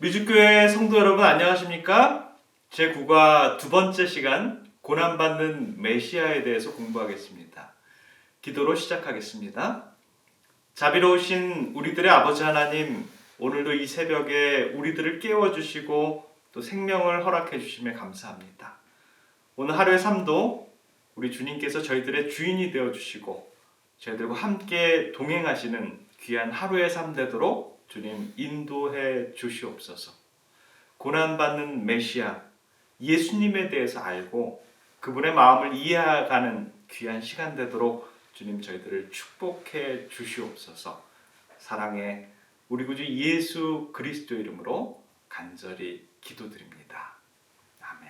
미주교회 성도 여러분 안녕하십니까? 제9과 두 번째 시간 고난받는 메시아에 대해서 공부하겠습니다. 기도로 시작하겠습니다. 자비로우신 우리들의 아버지 하나님, 오늘도 이 새벽에 우리들을 깨워주시고 또 생명을 허락해 주심에 감사합니다. 오늘 하루의 삶도 우리 주님께서 저희들의 주인이 되어주시고 저희들과 함께 동행하시는 귀한 하루의 삶 되도록 주님 인도해 주시옵소서. 고난받는 메시아 예수님에 대해서 알고 그분의 마음을 이해하는 귀한 시간 되도록 주님 저희들을 축복해 주시옵소서. 사랑의 우리 구주 예수 그리스도 이름으로 간절히 기도드립니다. 아멘.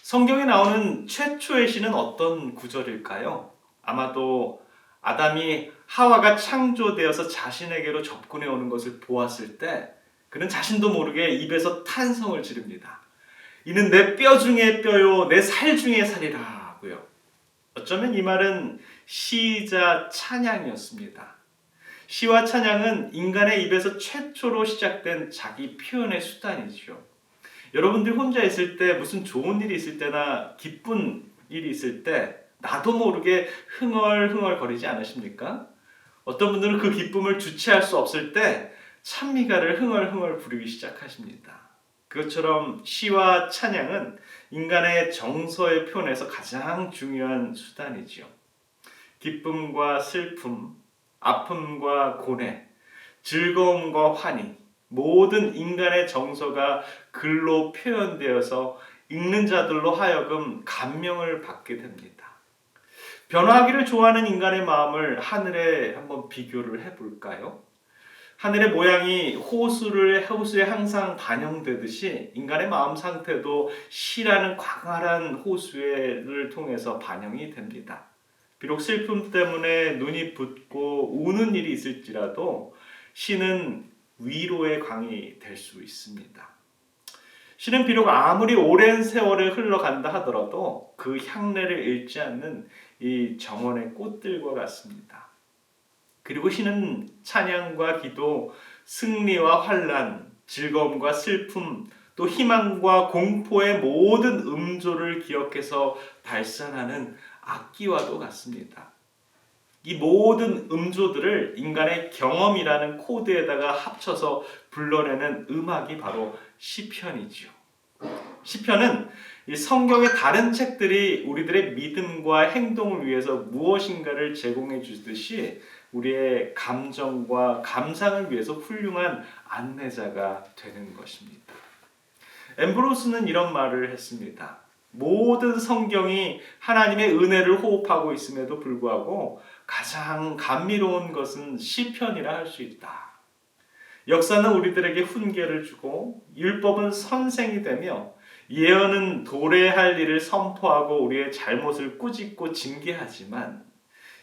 성경에 나오는 최초의 시는 어떤 구절일까요? 아마도 아담이 하와가 창조되어서 자신에게로 접근해 오는 것을 보았을 때 그는 자신도 모르게 입에서 탄성을 지릅니다. 이는 내 뼈 중에 뼈요 내 살 중에 살이라 하고요. 어쩌면 이 말은 시이자 찬양이었습니다. 시와 찬양은 인간의 입에서 최초로 시작된 자기 표현의 수단이죠. 여러분들 혼자 있을 때 무슨 좋은 일이 있을 때나 기쁜 일이 있을 때 나도 모르게 흥얼흥얼 거리지 않으십니까? 어떤 분들은 그 기쁨을 주체할 수 없을 때 찬미가를 흥얼흥얼 부르기 시작하십니다. 그것처럼 시와 찬양은 인간의 정서의 표현에서 가장 중요한 수단이지요. 기쁨과 슬픔, 아픔과 고뇌, 즐거움과 환희, 모든 인간의 정서가 글로 표현되어서 읽는 자들로 하여금 감명을 받게 됩니다. 변화하기를 좋아하는 인간의 마음을 하늘에 한번 비교를 해볼까요? 하늘의 모양이 호수에 항상 반영되듯이 인간의 마음 상태도 시라는 광활한 호수를 통해서 반영이 됩니다. 비록 슬픔 때문에 눈이 붓고 우는 일이 있을지라도 시는 위로의 강이 될 수 있습니다. 시는 비록 아무리 오랜 세월을 흘러간다 하더라도 그 향내를 잃지 않는 이 정원의 꽃들과 같습니다. 그리고 시는 찬양과 기도, 승리와 환난, 즐거움과 슬픔, 또 희망과 공포의 모든 음조를 기억해서 발산하는 악기와도 같습니다. 이 모든 음조들을 인간의 경험이라는 코드에다가 합쳐서 불러내는 음악이 바로 시편이지요. 시편은 이 성경의 다른 책들이 우리들의 믿음과 행동을 위해서 무엇인가를 제공해 주듯이 우리의 감정과 감상을 위해서 훌륭한 안내자가 되는 것입니다. 엠브로스는 이런 말을 했습니다. 모든 성경이 하나님의 은혜를 호흡하고 있음에도 불구하고 가장 감미로운 것은 시편이라 할 수 있다. 역사는 우리들에게 훈계를 주고 율법은 선생이 되며 예언은 도래할 일을 선포하고 우리의 잘못을 꾸짖고 징계하지만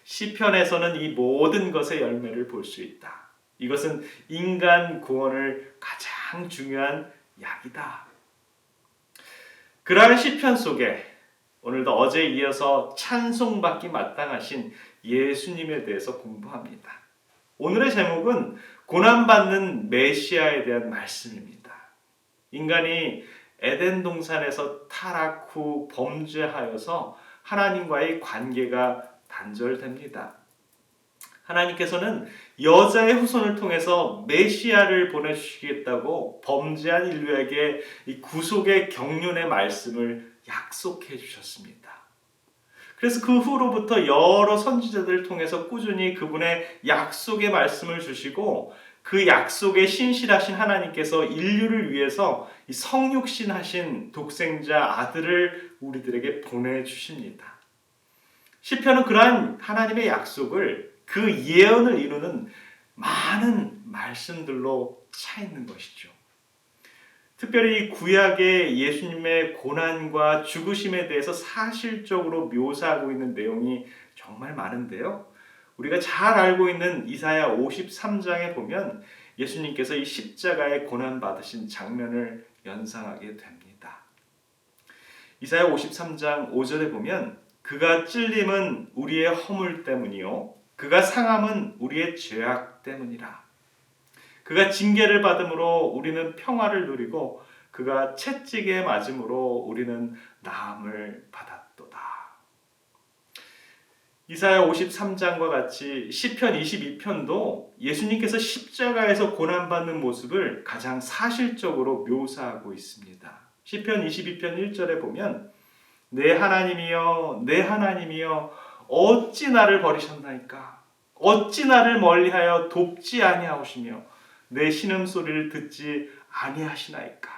시편에서는 이 모든 것의 열매를 볼 수 있다. 이것은 인간 구원을 가장 중요한 약이다. 그러한 시편 속에 오늘도 어제에 이어서 찬송받기 마땅하신 예수님에 대해서 공부합니다. 오늘의 제목은 고난받는 메시아에 대한 말씀입니다. 인간이 에덴 동산에서 타락 후 범죄하여서 하나님과의 관계가 단절됩니다. 하나님께서는 여자의 후손을 통해서 메시아를 보내주시겠다고 범죄한 인류에게 이 구속의 경륜의 말씀을 약속해 주셨습니다. 그래서 그 후로부터 여러 선지자들을 통해서 꾸준히 그분의 약속의 말씀을 주시고 그 약속에 신실하신 하나님께서 인류를 위해서 성육신하신 독생자 아들을 우리들에게 보내주십니다. 시편은 그러한 하나님의 약속을 그 예언을 이루는 많은 말씀들로 차 있는 것이죠. 특별히 구약의 예수님의 고난과 죽으심에 대해서 사실적으로 묘사하고 있는 내용이 정말 많은데요. 우리가 잘 알고 있는 이사야 53장에 보면 예수님께서 이 십자가에 고난받으신 장면을 연상하게 됩니다. 이사야 53장 5절에 보면 그가 찔림은 우리의 허물 때문이요 그가 상함은 우리의 죄악 때문이라. 그가 징계를 받음으로 우리는 평화를 누리고 그가 채찍에 맞음으로 우리는 나음을 받았도다. 이사야 53장과 같이 시편 22편도 예수님께서 십자가에서 고난받는 모습을 가장 사실적으로 묘사하고 있습니다. 시편 22편 1절에 보면 내 하나님이여 내 하나님이여 어찌 나를 버리셨나이까 어찌 나를 멀리하여 돕지 아니하시며 내 신음소리를 듣지 아니하시나이까.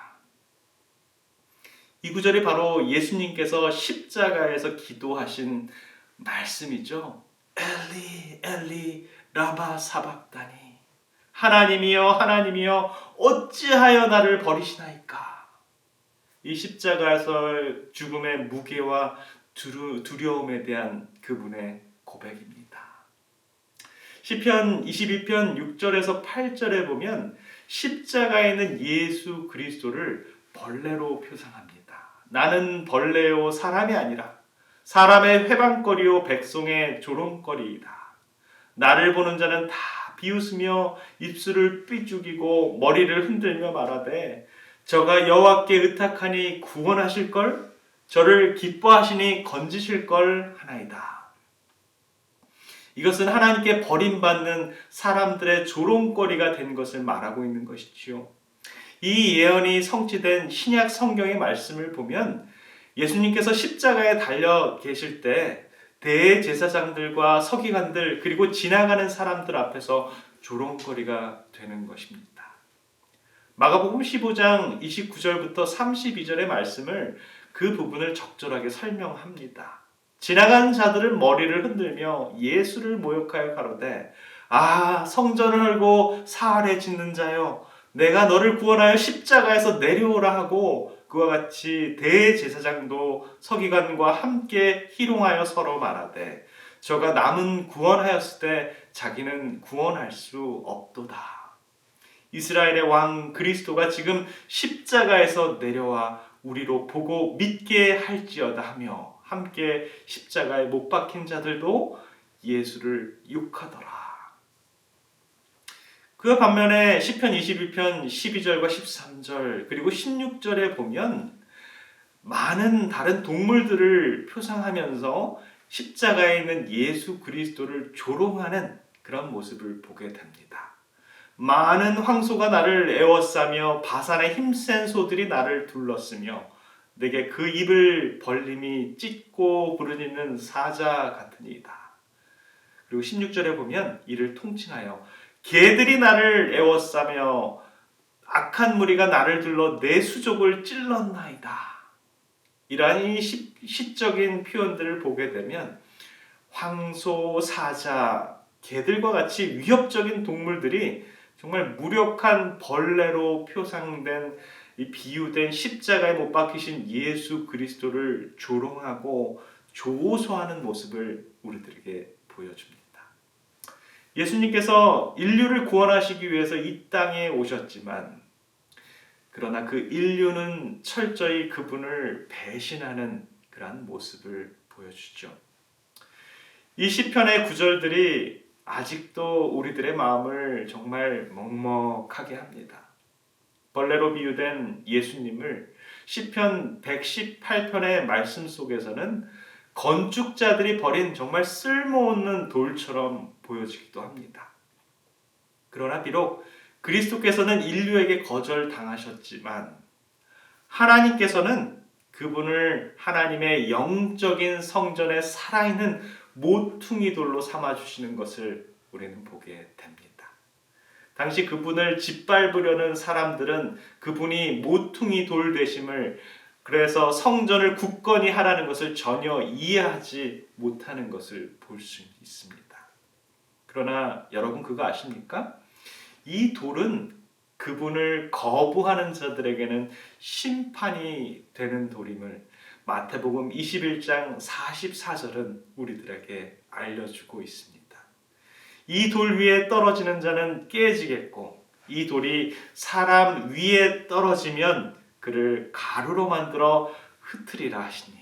이 구절이 바로 예수님께서 십자가에서 기도하신 말씀이죠. 엘리 엘리 라마 사박다니 하나님이여 하나님이여 어찌하여 나를 버리시나이까. 이 십자가에서 죽음의 무게와 두려움에 대한 그분의 고백입니다. 시편 22편 6절에서 8절에 보면 십자가에 있는 예수 그리스도를 벌레로 표상합니다. 나는 벌레요 사람이 아니라 사람의 회방거리요 백성의 조롱거리이다. 나를 보는 자는 다 비웃으며 입술을 삐죽이고 머리를 흔들며 말하되 저가 여호와께 의탁하니 구원하실걸 저를 기뻐하시니 건지실걸 하나이다. 이것은 하나님께 버림받는 사람들의 조롱거리가 된 것을 말하고 있는 것이지요. 이 예언이 성취된 신약 성경의 말씀을 보면 예수님께서 십자가에 달려 계실 때 대제사장들과 서기관들 그리고 지나가는 사람들 앞에서 조롱거리가 되는 것입니다. 마가복음 15장 29절부터 32절의 말씀을 그 부분을 적절하게 설명합니다. 지나가는 자들은 머리를 흔들며 예수를 모욕하여 가로되 성전을 헐고 사흘에 짓는 자여 내가 너를 구원하여 십자가에서 내려오라 하고 그와 같이 대제사장도 서기관과 함께 희롱하여 서로 말하되 저가 남은 구원하였을 때 자기는 구원할 수 없도다. 이스라엘의 왕 그리스도가 지금 십자가에서 내려와 우리로 보고 믿게 할지어다 하며 함께 십자가에 못 박힌 자들도 예수를 욕하더라. 그 반면에 시편 22편 12절과 13절 그리고 16절에 보면 많은 다른 동물들을 표상하면서 십자가에 있는 예수 그리스도를 조롱하는 그런 모습을 보게 됩니다. 많은 황소가 나를 에워싸며 바산의 힘센 소들이 나를 둘렀으며 내게 그 입을 벌림이 찢고 부르짖는 사자 같으니이다. 그리고 16절에 보면 이를 통칭하여 개들이 나를 에워싸며 악한 무리가 나를 둘러 내 수족을 찔렀나이다. 이러한 시적인 표현들을 보게 되면 황소, 사자, 개들과 같이 위협적인 동물들이 정말 무력한 벌레로 표상된 이 비유된 십자가에 못 박히신 예수 그리스도를 조롱하고 조소하는 모습을 우리들에게 보여줍니다. 예수님께서 인류를 구원하시기 위해서 이 땅에 오셨지만 그러나 그 인류는 철저히 그분을 배신하는 그러한 모습을 보여주죠. 이 시편의 구절들이 아직도 우리들의 마음을 정말 먹먹하게 합니다. 벌레로 비유된 예수님을 시편 118편의 말씀 속에서는 건축자들이 버린 정말 쓸모없는 돌처럼 보여지기도 합니다. 그러나 비록 그리스도께서는 인류에게 거절당하셨지만 하나님께서는 그분을 하나님의 영적인 성전에 살아있는 모퉁이 돌로 삼아주시는 것을 우리는 보게 됩니다. 당시 그분을 짓밟으려는 사람들은 그분이 모퉁이 돌 되심을 그래서 성전을 굳건히 하라는 것을 전혀 이해하지 못하는 것을 볼 수 있습니다. 그러나 여러분 그거 아십니까? 이 돌은 그분을 거부하는 자들에게는 심판이 되는 돌임을 마태복음 21장 44절은 우리들에게 알려주고 있습니다. 이 돌 위에 떨어지는 자는 깨지겠고 이 돌이 사람 위에 떨어지면 그를 가루로 만들어 흩으리라 하시니.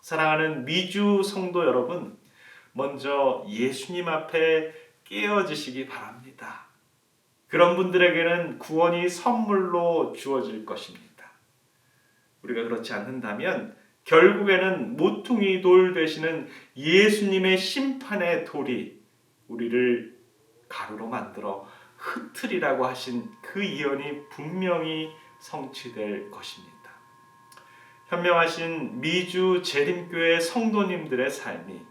사랑하는 미주 성도 여러분, 먼저 예수님 앞에 깨어지시기 바랍니다. 그런 분들에게는 구원이 선물로 주어질 것입니다. 우리가 그렇지 않는다면 결국에는 모퉁이 돌 되시는 예수님의 심판의 돌이 우리를 가루로 만들어 흩으리라고 하신 그 예언이 분명히 성취될 것입니다. 현명하신 미주 재림교회 성도님들의 삶이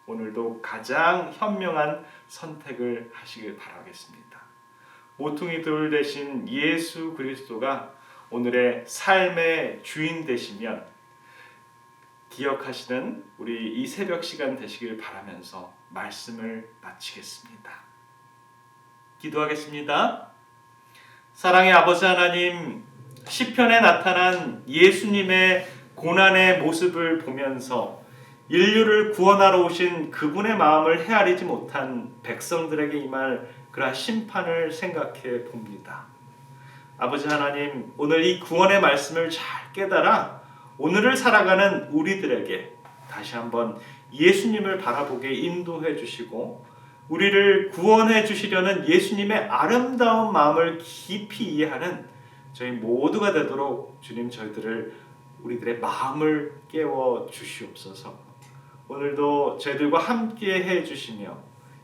오늘도 가장 현명한 선택을 하시길 바라겠습니다. 모퉁이 돌 되신 예수 그리스도가 오늘의 삶의 주인 되시면 기억하시는 우리 이 새벽 시간 되시길 바라면서 말씀을 마치겠습니다. 기도하겠습니다. 사랑의 아버지 하나님, 시편에 나타난 예수님의 고난의 모습을 보면서 인류를 구원하러 오신 그분의 마음을 헤아리지 못한 백성들에게 임할 그러한 심판을 생각해 봅니다. 아버지 하나님, 오늘 이 구원의 말씀을 잘 깨달아 오늘을 살아가는 우리들에게 다시 한번 예수님을 바라보게 인도해 주시고 우리를 구원해 주시려는 예수님의 아름다운 마음을 깊이 이해하는 저희 모두가 되도록 주님 우리들의 마음을 깨워 주시옵소서. 오늘도 저희들과 함께 해 주시며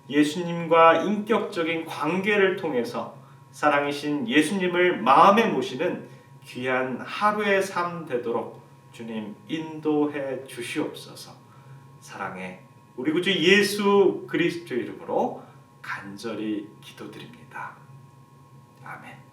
예수님과 인격적인 관계를 통해서 사랑이신 예수님을 마음에 모시는 귀한 하루의 삶 되도록 주님 인도해 주시옵소서. 사랑해 우리 구주 예수 그리스도 이름으로 간절히 기도드립니다. 아멘.